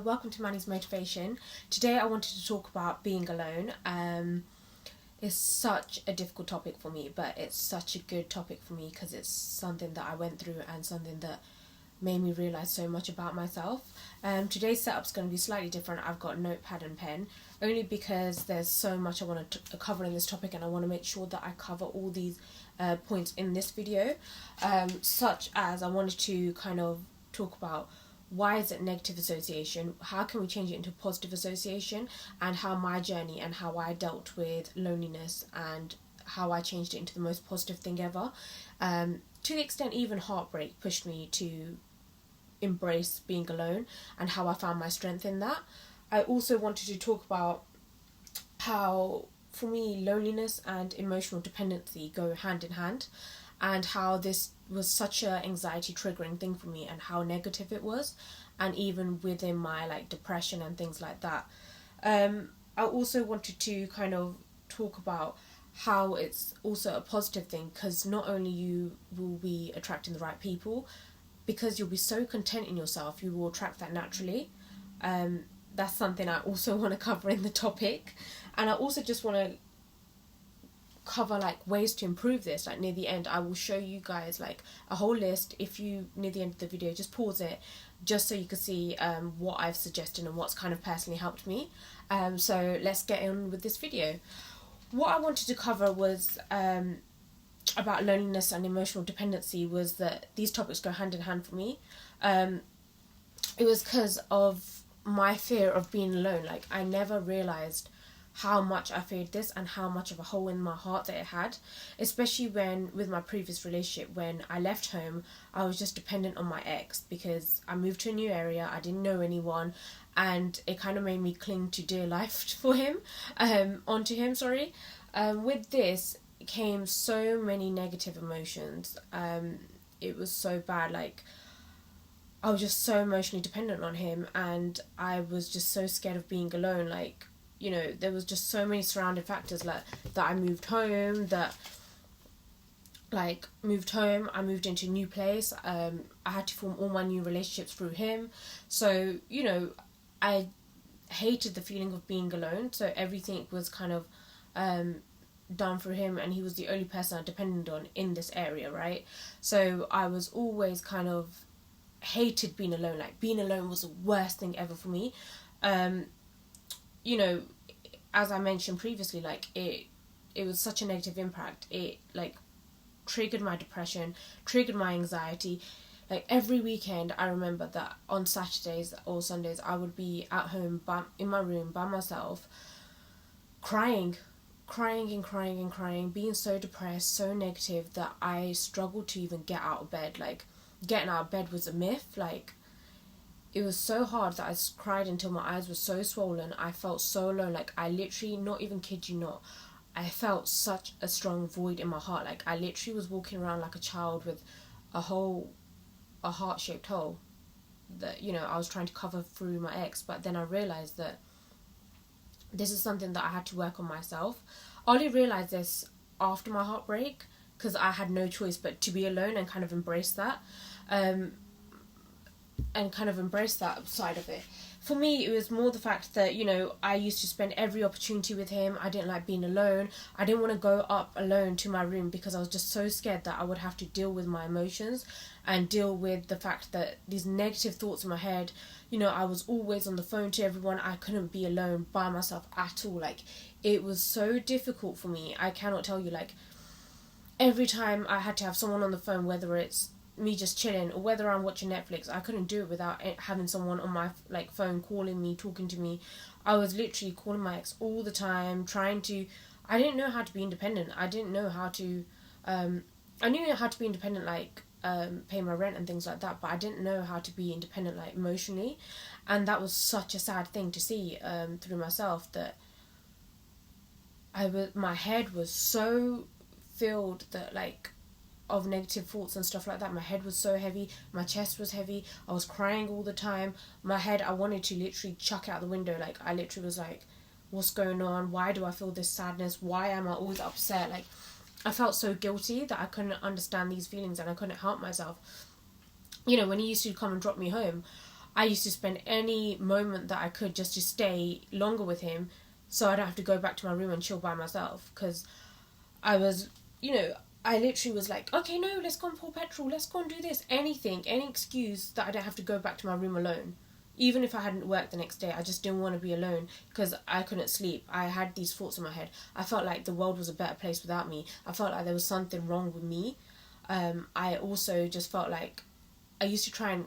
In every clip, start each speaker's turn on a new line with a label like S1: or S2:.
S1: Welcome to Manny's Motivation. Today I wanted to talk about being alone. It's such a difficult topic for me, but it's such a good topic for me because it's something that I went through and something that made me realise so much about myself. Today's setup's going to be slightly different. I've got notepad and pen, only because there's so much I want to cover in this topic, and I want to make sure that I cover all these points in this video, such as I wanted to kind of talk about why is it negative association, how can we change it into positive association, and how my journey and how I dealt with loneliness and how I changed it into the most positive thing ever. To the extent even heartbreak pushed me to embrace being alone and how I found my strength in that. I also wanted to talk about how, for me, loneliness and emotional dependency go hand in hand, and how this was such a anxiety triggering thing for me and how negative it was, and even within my depression and things like that. I also wanted to kind of talk about how it's also a positive thing, because not only you will be attracting the right people, because you'll be so content in yourself, you will attract that naturally. That's something I also want to cover in the topic, and I also just want to cover ways to improve this. Near the end I will show you guys a whole list. If you near the end of the video, just pause it just so you can see what I've suggested and what's kind of personally helped me. So let's get on with this video. What I wanted to cover was about loneliness and emotional dependency, was that these topics go hand in hand for me. It was because of my fear of being alone. I never realised how much I feared this and how much of a hole in my heart that it had, especially with my previous relationship. When I left home, I was just dependent on my ex because I moved to a new area, I didn't know anyone, and it kind of made me cling to dear life for him, onto him, sorry. With this came so many negative emotions. It was so bad. I was just so emotionally dependent on him, and I was just so scared of being alone. There was just so many surrounding factors, that I moved home, I moved into a new place. I had to form all my new relationships through him. So, I hated the feeling of being alone. So everything was kind of done for him, and he was the only person I depended on in this area, right? So I was always kind of hated being alone. Being alone was the worst thing ever for me. As I mentioned previously, it was such a negative impact. It triggered my depression, triggered my anxiety. Every weekend, I remember that on Saturdays or Sundays, I would be at home in my room by myself, crying, being so depressed, so negative, that I struggled to even get out of bed. Getting out of bed was a myth. It was so hard that I cried until my eyes were so swollen. I felt so alone. I literally, not even kid you not, I felt such a strong void in my heart. I literally was walking around like a child with a heart-shaped hole that, I was trying to cover through my ex. But then I realised that this is something that I had to work on myself. I only realised this after my heartbreak, because I had no choice but to be alone and kind of embrace that. And kind of embrace that side of it. For me, it was more the fact that, I used to spend every opportunity with him. I didn't like being alone. I didn't want to go up alone to my room because I was just so scared that I would have to deal with my emotions and deal with the fact that these negative thoughts in my head. I was always on the phone to everyone. I couldn't be alone by myself at all. It was so difficult for me. I cannot tell you, every time I had to have someone on the phone, whether it's me just chilling or whether I'm watching Netflix, I couldn't do it without having someone on my phone calling me, talking to me. I was literally calling my ex all the time, I didn't know how to be independent. I didn't know how to I knew how to be independent, pay my rent and things like that, but I didn't know how to be independent emotionally. And that was such a sad thing to see through myself, that my head was so filled that of negative thoughts and stuff like that. My head was so heavy, my chest was heavy, I was crying all the time. My head, I wanted to literally chuck it out the window. I literally was what's going on? Why do I feel this sadness? Why am I always upset? I felt so guilty that I couldn't understand these feelings and I couldn't help myself. When he used to come and drop me home, I used to spend any moment that I could just to stay longer with him, so I don't have to go back to my room and chill by myself. Because I was, I literally was like, okay, no, let's go and pour petrol, let's go and do this, anything, any excuse that I don't have to go back to my room alone. Even if I hadn't worked the next day, I just didn't want to be alone because I couldn't sleep. I had these thoughts in my head. I felt like the world was a better place without me. I felt like there was something wrong with me. I also just felt like I used to try and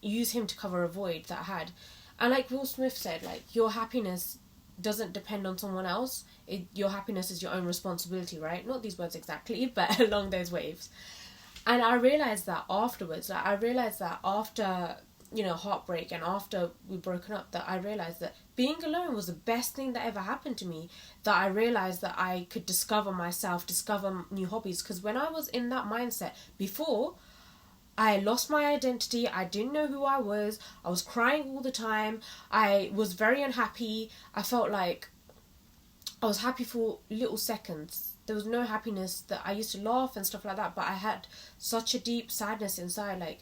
S1: use him to cover a void that I had. And like Will Smith said, like, your happiness doesn't depend on someone else. Your happiness is your own responsibility, right? Not these words exactly, but along those waves. And I realised that afterwards. Like, I realised that after, heartbreak and after we broken up, that I realised that being alone was the best thing that ever happened to me. That I realised that I could discover myself, discover new hobbies. Because when I was in that mindset before, I lost my identity. I didn't know who I was crying all the time. I was very unhappy. I felt like I was happy for little seconds. There was no happiness. That I used to laugh and stuff like that, but I had such a deep sadness inside. Like,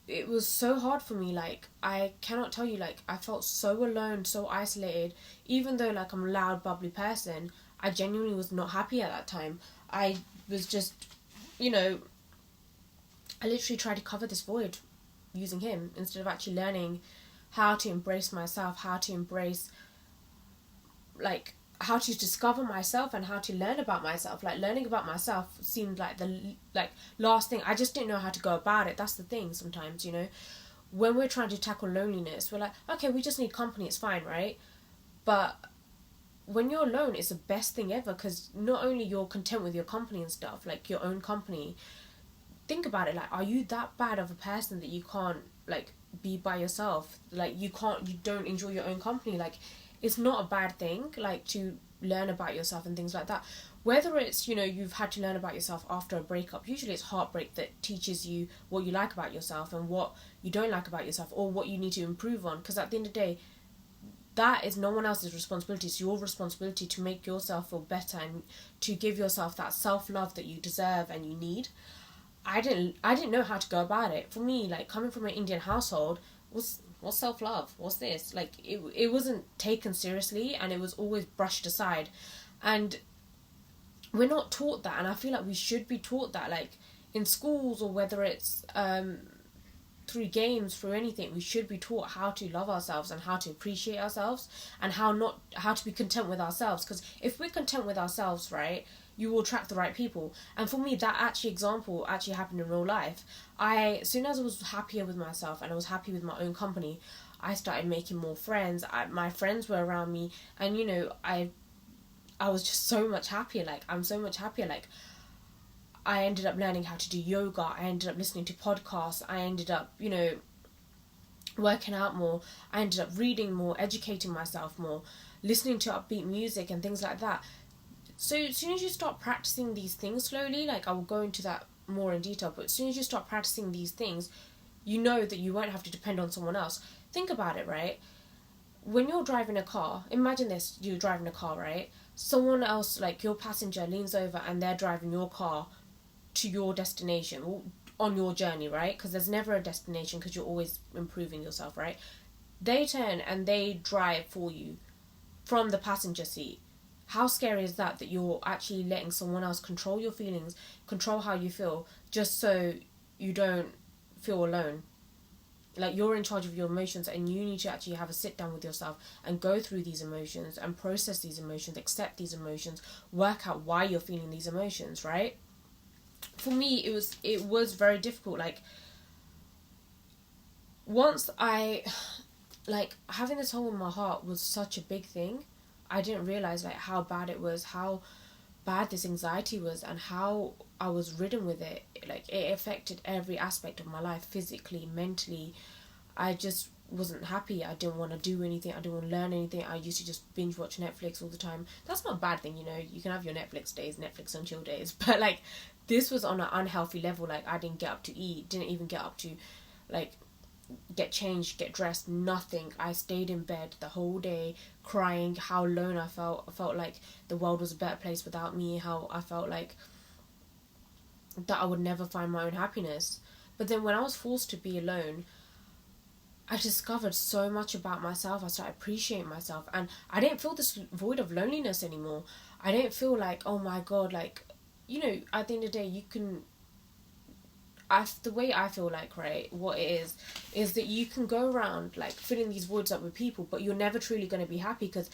S1: it was so hard for me. Like, I cannot tell you, like, I felt so alone, so isolated. Even though, like, I'm a loud, bubbly person, I genuinely was not happy at that time. I was just, I literally tried to cover this void using him instead of actually learning how to embrace myself, how to embrace, like, how to discover myself and how to learn about myself. Like, learning about myself seemed like the last thing. I just didn't know how to go about it. That's the thing sometimes, when we're trying to tackle loneliness, we're like, okay, we just need company, it's fine, right? But when you're alone, it's the best thing ever, because not only you're content with your company and stuff, like your own company. Think about it, like, are you that bad of a person that you can't, like, be by yourself? Like, you don't enjoy your own company? Like, it's not a bad thing, like, to learn about yourself and things like that. Whether it's, you've had to learn about yourself after a breakup, usually it's heartbreak that teaches you what you like about yourself and what you don't like about yourself, or what you need to improve on. Because at the end of the day, that is no one else's responsibility. It's your responsibility to make yourself feel better and to give yourself that self-love that you deserve and you need. I didn't know how to go about it. For me, like, coming from an Indian household, what's self-love? What's this? Like, it wasn't taken seriously, and it was always brushed aside. And we're not taught that, and I feel like we should be taught that, like, in schools, or whether it's through games, through anything. We should be taught how to love ourselves and how to appreciate ourselves, and how to be content with ourselves. Because if we're content with ourselves, right, you will attract the right people. And for me, that example actually happened in real life. As soon as I was happier with myself and I was happy with my own company, I started making more friends. My friends were around me, and I was just so much happier. Like, I'm so much happier. Like, I ended up learning how to do yoga. I ended up listening to podcasts. I ended up, working out more. I ended up reading more, educating myself more, listening to upbeat music and things like that. So as soon as you start practicing these things slowly, like, I will go into that more in detail, but as soon as you start practicing these things, you know that you won't have to depend on someone else. Think about it, right? When you're driving a car, imagine this, you're driving a car, right? Someone else, like your passenger, leans over and they're driving your car to your destination, on your journey, right? Because there's never a destination, because you're always improving yourself, right? They turn and they drive for you from the passenger seat. How scary is that you're actually letting someone else control your feelings, control how you feel, just so you don't feel alone? Like, you're in charge of your emotions, and you need to actually have a sit down with yourself and go through these emotions and process these emotions, accept these emotions, work out why you're feeling these emotions, right? For me, it was very difficult. Like, once having this hole in my heart was such a big thing. I didn't realise, like, how bad it was, how bad this anxiety was, and how I was ridden with it. Like, it affected every aspect of my life, physically, mentally. I just wasn't happy. I didn't want to do anything. I didn't want to learn anything. I used to just binge watch Netflix all the time. That's not a bad thing, you can have your Netflix days, Netflix and chill days, but, like, this was on an unhealthy level. Like, I didn't get up to eat, didn't even get up to, like, get changed, get dressed, nothing. I stayed in bed the whole day crying how alone I felt. I felt like the world was a better place without me, how I felt like that I would never find my own happiness. But then when I was forced to be alone, I discovered so much about myself. I started appreciating myself, and I didn't feel this void of loneliness anymore. I didn't feel like, oh my god, like, at the end of the day, you can. The way I feel like, right, what it is that you can go around like filling these voids up with people, but you're never truly going to be happy, because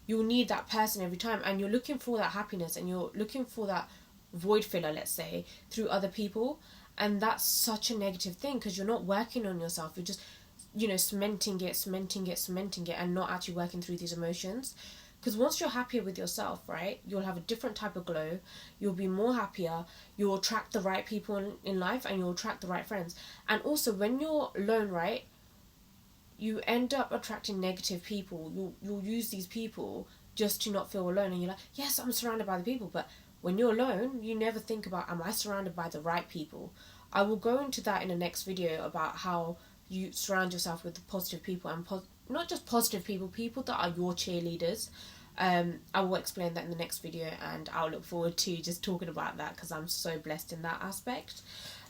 S1: you'll need that person every time, and you're looking for that happiness, and you're looking for that void filler, let's say, through other people. And that's such a negative thing, because you're not working on yourself. You're just cementing it, and not actually working through these emotions. Because once you're happier with yourself, right, you'll have a different type of glow, you'll be more happier, you'll attract the right people in life, and you'll attract the right friends. And also, when you're alone, right, you end up attracting negative people. You'll use these people just to not feel alone, and you're like, yes, I'm surrounded by the people, but when you're alone, you never think about, am I surrounded by the right people? I will go into that in the next video, about how you surround yourself with the positive people, and not just positive people, people that are your cheerleaders. I will explain that in the next video, and I'll look forward to just talking about that, because I'm so blessed in that aspect.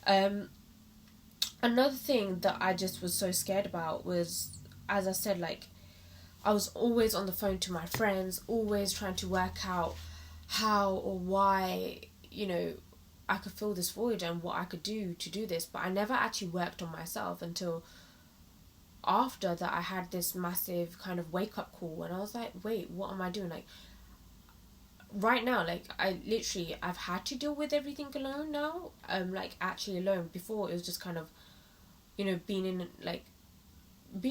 S1: Another thing that I just was so scared about was, as I said, like, I was always on the phone to my friends, always trying to work out how or why, I could fill this void, and what I could do to do this. But I never actually worked on myself until after that I had this massive kind of wake up call, and I was like, wait, what am I doing? Like, right now, like, I've had to deal with everything alone now. Like, actually alone. Before, it was just kind of, being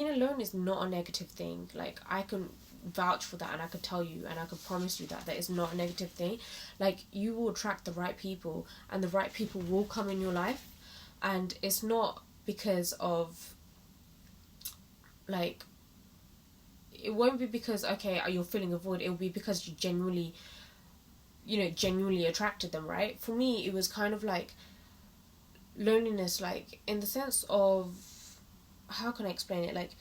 S1: alone is not a negative thing. Like, I can vouch for that, and I could tell you, and I could promise you that is not a negative thing. Like, you will attract the right people, and the right people will come in your life. And it's not because of, like, it won't be because, okay, you're filling a void. It will be because you genuinely attracted them, right? For me, it was kind of like loneliness, like, in the sense of, how can I explain it? Like,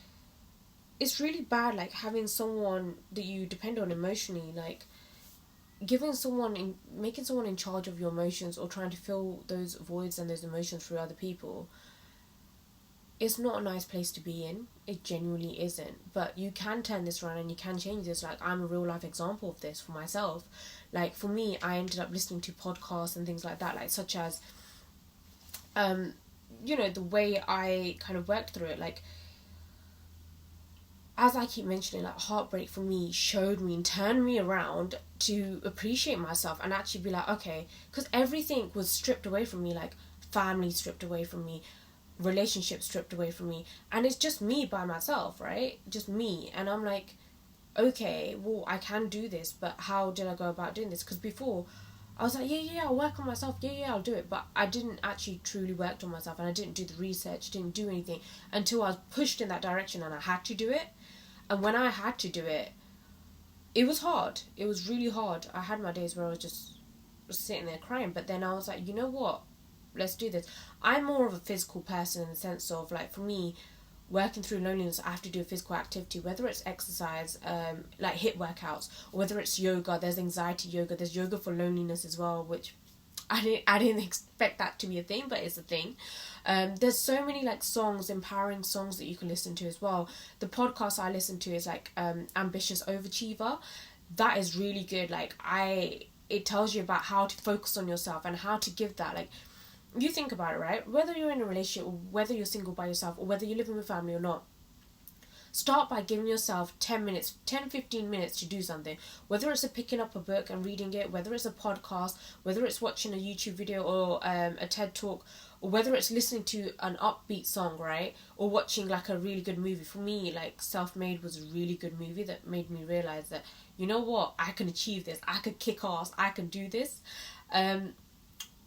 S1: it's really bad, like, having someone that you depend on emotionally, like, making someone in charge of your emotions, or trying to fill those voids and those emotions through other people. It's not a nice place to be in. It genuinely isn't. But you can turn this around, and you can change this. Like, I'm a real life example of this for myself. Like, for me, I ended up listening to podcasts and things like that, like, such as, the way I kind of worked through it. Like, as I keep mentioning, like, Heartbreak for me showed me and turned me around to appreciate myself, and actually be like, okay, because everything was stripped away from me, like, family stripped away from me, relationships stripped away from me, and it's just me by myself, right? Just me. And I'm like, okay, well, I can do this, but how did I go about doing this? Because before, I was like, yeah, I'll work on myself, yeah, I'll do it, but I didn't actually truly work on myself, and I didn't do the research, didn't do anything, until I was pushed in that direction, and I had to do it. And when I had to do it, it was hard. It was really hard. I had my days where I was just sitting there crying, but then I was like, you know what? Let's do this. I'm more of a physical person, in the sense of, like, for me, working through loneliness, I have to do a physical activity, whether it's exercise, like HIIT workouts, or whether it's yoga. There's anxiety yoga. There's yoga for loneliness as well, which I didn't expect that to be a thing, but it's a thing. There's so many, like, songs, empowering songs that you can listen to as well. The podcast I listen to is, like, Ambitious Overachiever. That is really good. Like, it tells you about how to focus on yourself, and how to give that, like, you think about it, right? Whether you're in a relationship, or whether you're single by yourself, or whether you're living with family or not, start by giving yourself 10-15 minutes to do something. Whether it's picking up a book and reading it, whether it's a podcast, whether it's watching a YouTube video, or a TED talk, or whether it's listening to an upbeat song, right? Or watching, like, a really good movie. For me, like, Self-Made was a really good movie that made me realise that, you know what, I can achieve this, I could kick ass, I can do this.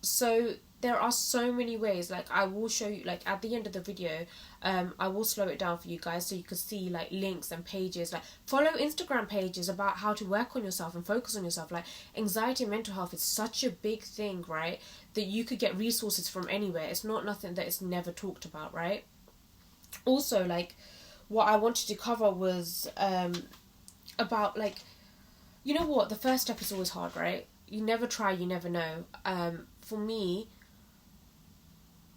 S1: So there are so many ways. Like, I will show you, like, at the end of the video, I will slow it down for you guys, so you can see, like, links and pages. Like, follow Instagram pages about how to work on yourself and focus on yourself. Like, anxiety and mental health is such a big thing, right, that you could get resources from anywhere. It's not nothing that is never talked about, right? Also, like, what I wanted to cover was about, like, you know what, the first step is always hard, right? You never try, you never know. For me,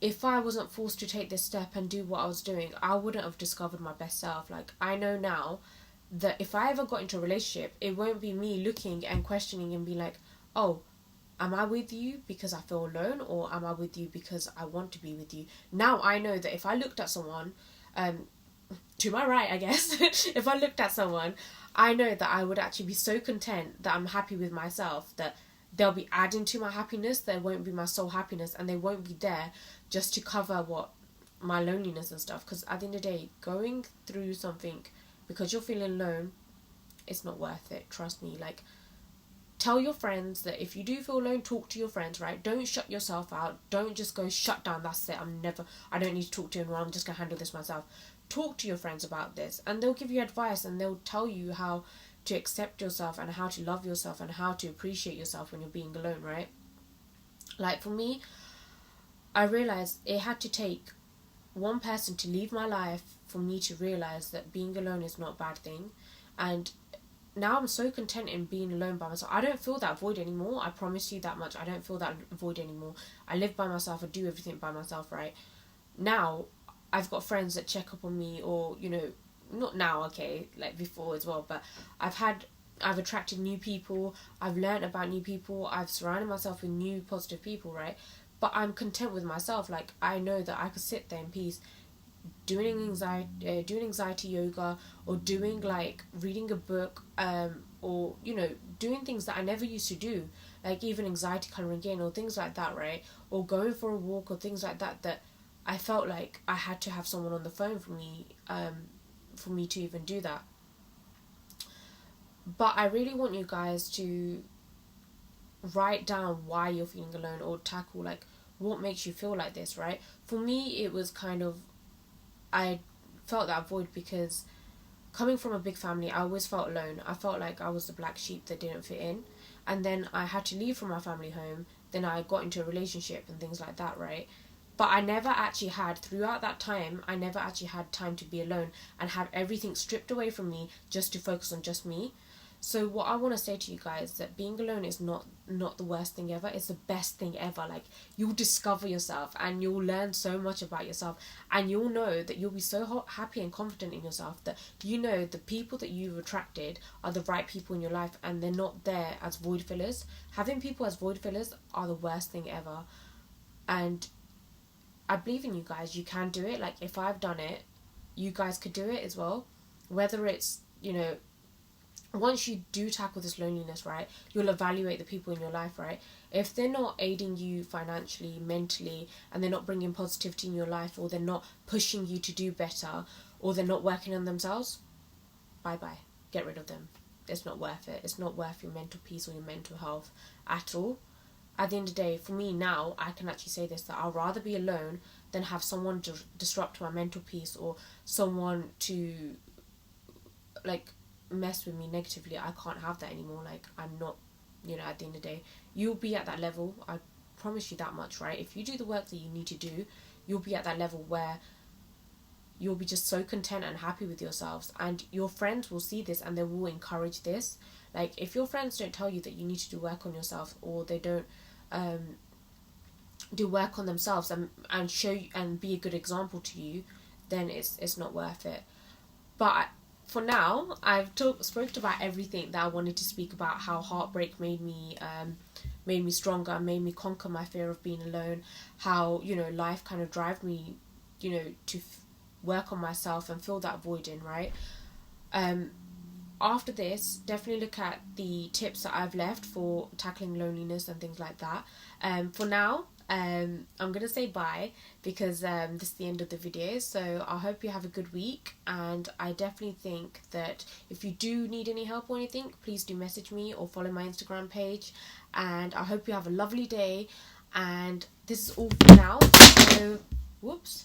S1: if I wasn't forced to take this step and do what I was doing, I wouldn't have discovered my best self. Like, I know now that if I ever got into a relationship, it won't be me looking and questioning and be like, oh, am I with you because I feel alone, or am I with you because I want to be with you? Now I know that if I looked at someone, to my right, I guess, if I looked at someone, I know that I would actually be so content that I'm happy with myself, that they'll be adding to my happiness. They won't be my sole happiness, and they won't be there just to cover my loneliness and stuff. Because at the end of the day, going through something because you're feeling alone, it's not worth it. Trust me. Like, tell your friends that if you do feel alone, talk to your friends, right? Don't shut yourself out. Don't just go shut down. That's it. I don't need to talk to anyone. I'm just going to handle this myself. Talk to your friends about this, and they'll give you advice, and they'll tell you how to accept yourself and how to love yourself and how to appreciate yourself when you're being alone, right? Like, for me, I realized it had to take one person to leave my life for me to realize that being alone is not a bad thing. And now I'm so content in being alone by myself. I don't feel that void anymore. I promise you that much. I don't feel that void anymore. I live by myself. I do everything by myself, right? Now, I've got friends that check up on me, or, you know, not now, okay, like before as well, but I've attracted new people. I've learned about new people. I've surrounded myself with new positive people, right? But I'm content with myself. Like, I know that I could sit there in peace doing anxiety yoga, or doing, like, reading a book, or, you know, doing things that I never used to do, like even anxiety colouring in or things like that, right? Or going for a walk or things like that, that I felt like I had to have someone on the phone for me to even do that. But I really want you guys to write down why you're feeling alone, or tackle, like, what makes you feel like this, right? For me, it was kind of, I felt that void because coming from a big family, I always felt alone. I felt like I was the black sheep that didn't fit in. And then I had to leave from my family home. Then I got into a relationship and things like that, right? But I never actually had, throughout that time, I never actually had time to be alone and have everything stripped away from me just to focus on just me. So what I want to say to you guys, that being alone is not the worst thing ever. It's the best thing ever. Like, you'll discover yourself and you'll learn so much about yourself, and you'll know that you'll be so happy and confident in yourself that you know the people that you've attracted are the right people in your life, and they're not there as void fillers. Having people as void fillers are the worst thing ever. And I believe in you guys. You can do it. Like, if I've done it, you guys could do it as well. Whether it's, you know, once you do tackle this loneliness, right, you'll evaluate the people in your life, right? If they're not aiding you financially, mentally, and they're not bringing positivity in your life, or they're not pushing you to do better, or they're not working on themselves, bye-bye. Get rid of them. It's not worth it. It's not worth your mental peace or your mental health at all. At the end of the day, for me now, I can actually say this, that I'd rather be alone than have someone disrupt my mental peace, or someone to, like, mess with me negatively. I can't have that anymore. Like, I'm not, you know, at the end of the day, you'll be at that level, I promise you that much, right? If you do the work that you need to do, you'll be at that level where you'll be just so content and happy with yourselves, and your friends will see this and they will encourage this. Like, if your friends don't tell you that you need to do work on yourself, or they don't do work on themselves and show you and be a good example to you, then it's not worth it. But for now, I've spoke about everything that I wanted to speak about. How heartbreak made me stronger, made me conquer my fear of being alone. How, you know, life kind of drive me, you know, to work on myself and fill that void in, right? After this, definitely look at the tips that I've left for tackling loneliness and things like that. For now, I'm going to say bye, because this is the end of the video. So I hope you have a good week, and I definitely think that if you do need any help or anything, please do message me or follow my Instagram page. And I hope you have a lovely day, and this is all for now. So, whoops.